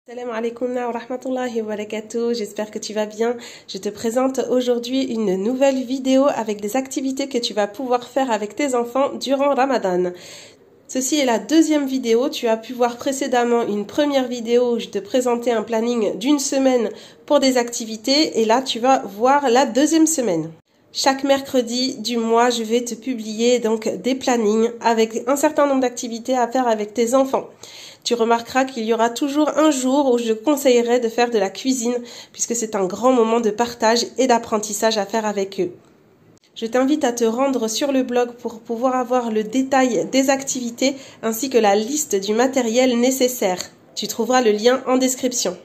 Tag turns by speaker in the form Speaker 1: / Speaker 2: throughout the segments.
Speaker 1: Salam alaikum wa rahmatullahi wa barakatuh, j'espère que tu vas bien. Je te présente aujourd'hui une nouvelle vidéo avec des activités que tu vas pouvoir faire avec tes enfants durant Ramadan. Ceci est la deuxième vidéo, tu as pu voir précédemment une première vidéo où je te présentais un planning d'une semaine pour des activités et là tu vas voir la deuxième semaine. Chaque mercredi du mois, je vais te publier donc des plannings avec un certain nombre d'activités à faire avec tes enfants. Tu remarqueras qu'il y aura toujours un jour où je conseillerais de faire de la cuisine puisque c'est un grand moment de partage et d'apprentissage à faire avec eux. Je t'invite à te rendre sur le blog pour pouvoir avoir le détail des activités ainsi que la liste du matériel nécessaire. Tu trouveras le lien en description.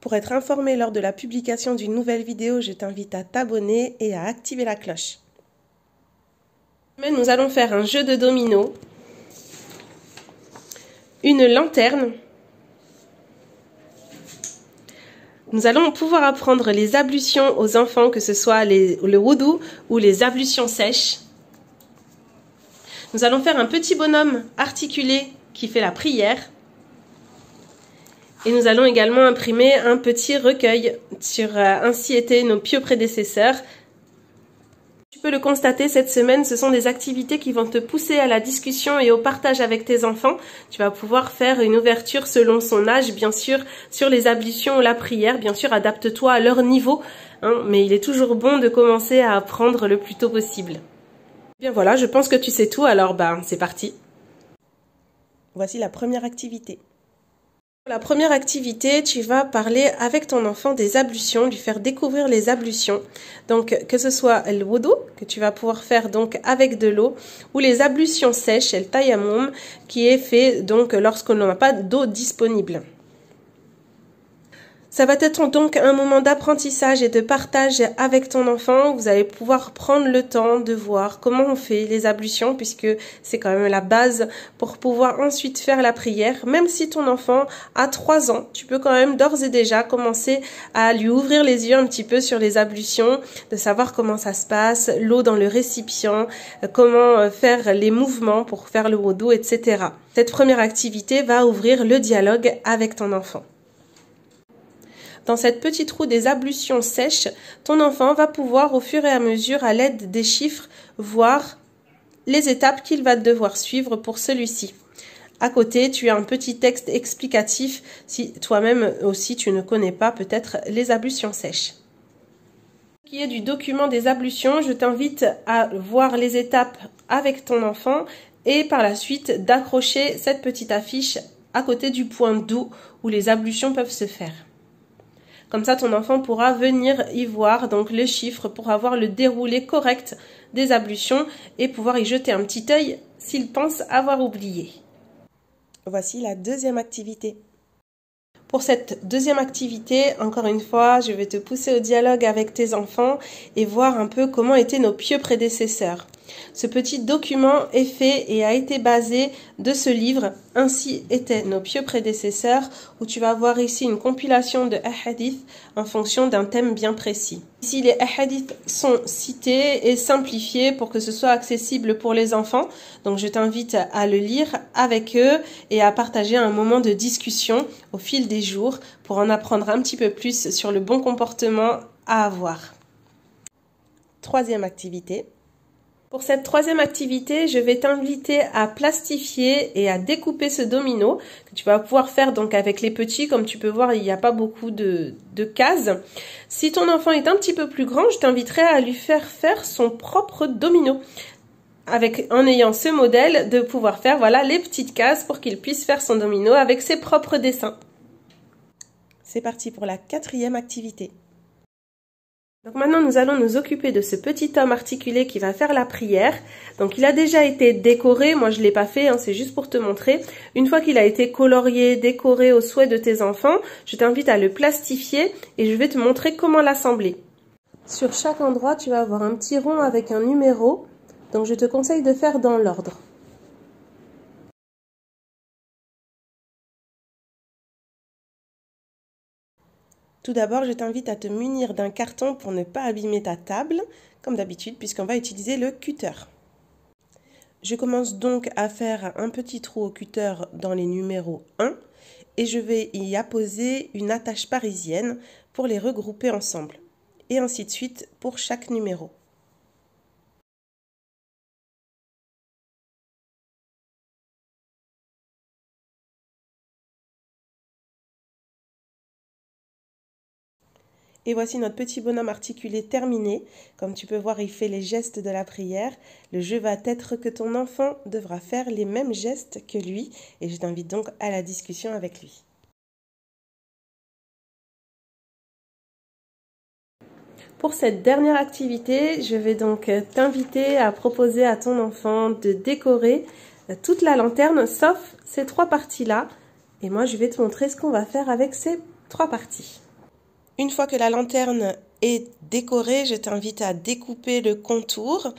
Speaker 1: Pour être informé lors de la publication d'une nouvelle vidéo, je t'invite à t'abonner et à activer la cloche. Mais nous allons faire un jeu de dominos, une lanterne. Nous allons pouvoir apprendre les ablutions aux enfants, que ce soit le wudu ou les ablutions sèches. Nous allons faire un petit bonhomme articulé qui fait la prière. Et nous allons également imprimer un petit recueil sur ainsi étaient nos pieux prédécesseurs. Tu peux le constater, cette semaine, ce sont des activités qui vont te pousser à la discussion et au partage avec tes enfants. Tu vas pouvoir faire une ouverture selon son âge, bien sûr, sur les ablutions ou la prière. Bien sûr, adapte-toi à leur niveau, hein, mais il est toujours bon de commencer à apprendre le plus tôt possible. Bien voilà, je pense que tu sais tout, alors c'est parti. Voici la première activité. Pour la première activité, tu vas parler avec ton enfant des ablutions, lui faire découvrir les ablutions. Donc, que ce soit le wudu, que tu vas pouvoir faire donc avec de l'eau, ou les ablutions sèches, le tayammum, qui est fait donc lorsqu'on n'a pas d'eau disponible. Ça va être donc un moment d'apprentissage et de partage avec ton enfant. Vous allez pouvoir prendre le temps de voir comment on fait les ablutions puisque c'est quand même la base pour pouvoir ensuite faire la prière. Même si ton enfant a 3 ans, tu peux quand même d'ores et déjà commencer à lui ouvrir les yeux un petit peu sur les ablutions, de savoir comment ça se passe, l'eau dans le récipient, comment faire les mouvements pour faire le wudu, etc. Cette première activité va ouvrir le dialogue avec ton enfant. Dans cette petite roue des ablutions sèches, ton enfant va pouvoir au fur et à mesure, à l'aide des chiffres, voir les étapes qu'il va devoir suivre pour celui-ci. À côté, tu as un petit texte explicatif si toi-même aussi tu ne connais pas peut-être les ablutions sèches. Pour ce qui est du document des ablutions, je t'invite à voir les étapes avec ton enfant et par la suite d'accrocher cette petite affiche à côté du point d'eau où les ablutions peuvent se faire. Comme ça, ton enfant pourra venir y voir donc le chiffre pour avoir le déroulé correct des ablutions et pouvoir y jeter un petit œil s'il pense avoir oublié. Voici la deuxième activité. Pour cette deuxième activité, encore une fois, je vais te pousser au dialogue avec tes enfants et voir un peu comment étaient nos pieux prédécesseurs. Ce petit document est fait et a été basé de ce livre, Ainsi étaient nos pieux prédécesseurs, où tu vas voir ici une compilation de hadiths en fonction d'un thème bien précis. Ici, les hadiths sont cités et simplifiés pour que ce soit accessible pour les enfants. Donc, je t'invite à le lire avec eux et à partager un moment de discussion au fil des jours pour en apprendre un petit peu plus sur le bon comportement à avoir. Troisième activité. Pour cette troisième activité, je vais t'inviter à plastifier et à découper ce domino que tu vas pouvoir faire donc avec les petits. Comme tu peux voir, il n'y a pas beaucoup de cases. Si ton enfant est un petit peu plus grand, je t'inviterai à lui faire son propre domino. En ayant ce modèle, de pouvoir faire voilà les petites cases pour qu'il puisse faire son domino avec ses propres dessins. C'est parti pour la quatrième activité. Donc maintenant, nous allons nous occuper de ce petit homme articulé qui va faire la prière. Donc il a déjà été décoré, moi je ne l'ai pas fait, hein, c'est juste pour te montrer. Une fois qu'il a été colorié, décoré au souhait de tes enfants, je t'invite à le plastifier et je vais te montrer comment l'assembler. Sur chaque endroit, tu vas avoir un petit rond avec un numéro, donc je te conseille de faire dans l'ordre. Tout d'abord, je t'invite à te munir d'un carton pour ne pas abîmer ta table, comme d'habitude, puisqu'on va utiliser le cutter. Je commence donc à faire un petit trou au cutter dans les numéros 1 et je vais y apposer une attache parisienne pour les regrouper ensemble. Et ainsi de suite pour chaque numéro. Et voici notre petit bonhomme articulé terminé. Comme tu peux voir, il fait les gestes de la prière. Le jeu va être que ton enfant devra faire les mêmes gestes que lui. Et je t'invite donc à la discussion avec lui. Pour cette dernière activité, je vais donc t'inviter à proposer à ton enfant de décorer toute la lanterne, sauf ces 3 parties-là. Et moi, je vais te montrer ce qu'on va faire avec ces 3 parties. Une fois que la lanterne est décorée, je t'invite à découper le contour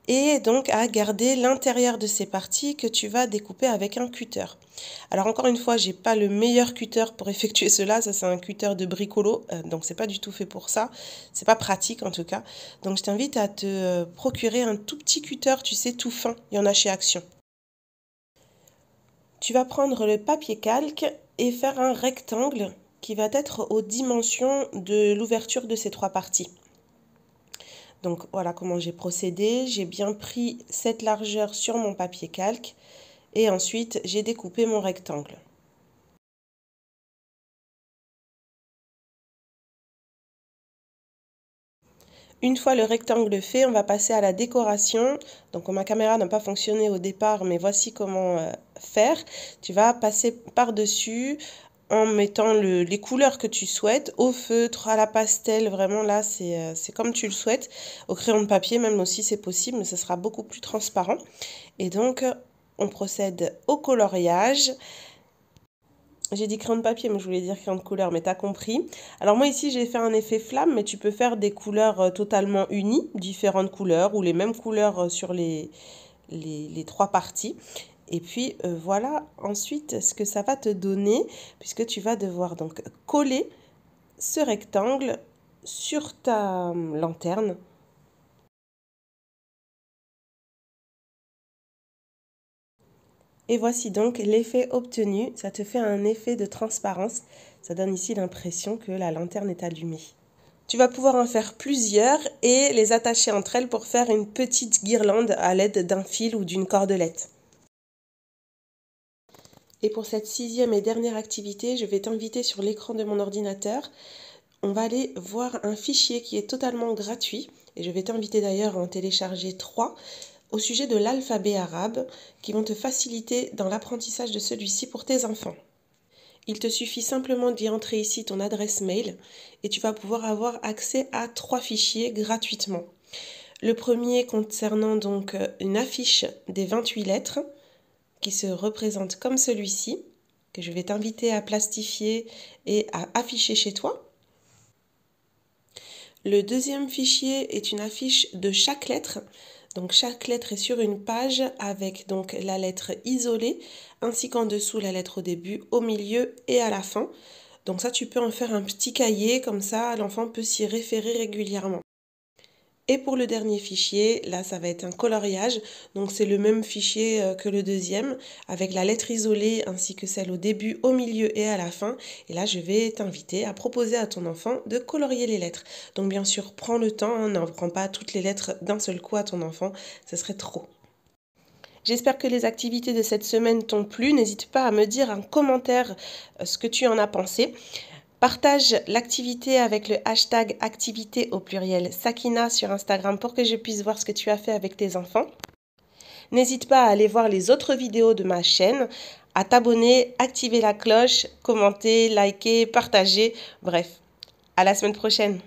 Speaker 1: et donc à garder l'intérieur de ces parties que tu vas découper avec un cutter. Alors encore une fois, j'ai pas le meilleur cutter pour effectuer cela, ça c'est un cutter de bricolo, donc c'est pas du tout fait pour ça, c'est pas pratique en tout cas. Donc je t'invite à te procurer un tout petit cutter, tu sais, tout fin, il y en a chez Action. Tu vas prendre le papier calque et faire un rectangle qui va être aux dimensions de l'ouverture de ces 3 parties. Donc voilà comment j'ai procédé. J'ai bien pris cette largeur sur mon papier calque et ensuite j'ai découpé mon rectangle. Une fois le rectangle fait, on va passer à la décoration. Donc ma caméra n'a pas fonctionné au départ, mais voici comment faire. Tu vas passer par-dessus en mettant les couleurs que tu souhaites, au feutre, à la pastel, vraiment là c'est comme tu le souhaites, au crayon de papier même aussi c'est possible, mais ce sera beaucoup plus transparent. Et donc on procède au coloriage. J'ai dit crayon de papier, mais je voulais dire crayon de couleur, mais t'as compris. Alors moi ici j'ai fait un effet flamme, mais tu peux faire des couleurs totalement unies, différentes couleurs, ou les mêmes couleurs sur les 3 parties. Et puis voilà ensuite ce que ça va te donner, puisque tu vas devoir donc coller ce rectangle sur ta lanterne. Et voici donc l'effet obtenu, ça te fait un effet de transparence, ça donne ici l'impression que la lanterne est allumée. Tu vas pouvoir en faire plusieurs et les attacher entre elles pour faire une petite guirlande à l'aide d'un fil ou d'une cordelette. Et pour cette 6e et dernière activité, je vais t'inviter sur l'écran de mon ordinateur. On va aller voir un fichier qui est totalement gratuit, et je vais t'inviter d'ailleurs à en télécharger 3, au sujet de l'alphabet arabe, qui vont te faciliter dans l'apprentissage de celui-ci pour tes enfants. Il te suffit simplement d'y entrer ici ton adresse mail, et tu vas pouvoir avoir accès à 3 fichiers gratuitement. Le premier concernant donc une affiche des 28 lettres, qui se représente comme celui-ci, que je vais t'inviter à plastifier et à afficher chez toi. Le deuxième fichier est une affiche de chaque lettre. Donc chaque lettre est sur une page avec donc la lettre isolée, ainsi qu'en dessous la lettre au début, au milieu et à la fin. Donc ça, tu peux en faire un petit cahier, comme ça l'enfant peut s'y référer régulièrement. Et pour le dernier fichier, là ça va être un coloriage, donc c'est le même fichier que le deuxième, avec la lettre isolée ainsi que celle au début, au milieu et à la fin. Et là je vais t'inviter à proposer à ton enfant de colorier les lettres. Donc bien sûr, prends le temps, hein, n'en prends pas toutes les lettres d'un seul coup à ton enfant, ce serait trop. J'espère que les activités de cette semaine t'ont plu. N'hésite pas à me dire en commentaire ce que tu en as pensé. Partage l'activité avec le hashtag activité au pluriel Sakina sur Instagram pour que je puisse voir ce que tu as fait avec tes enfants. N'hésite pas à aller voir les autres vidéos de ma chaîne, à t'abonner, activer la cloche, commenter, liker, partager, bref. À la semaine prochaine.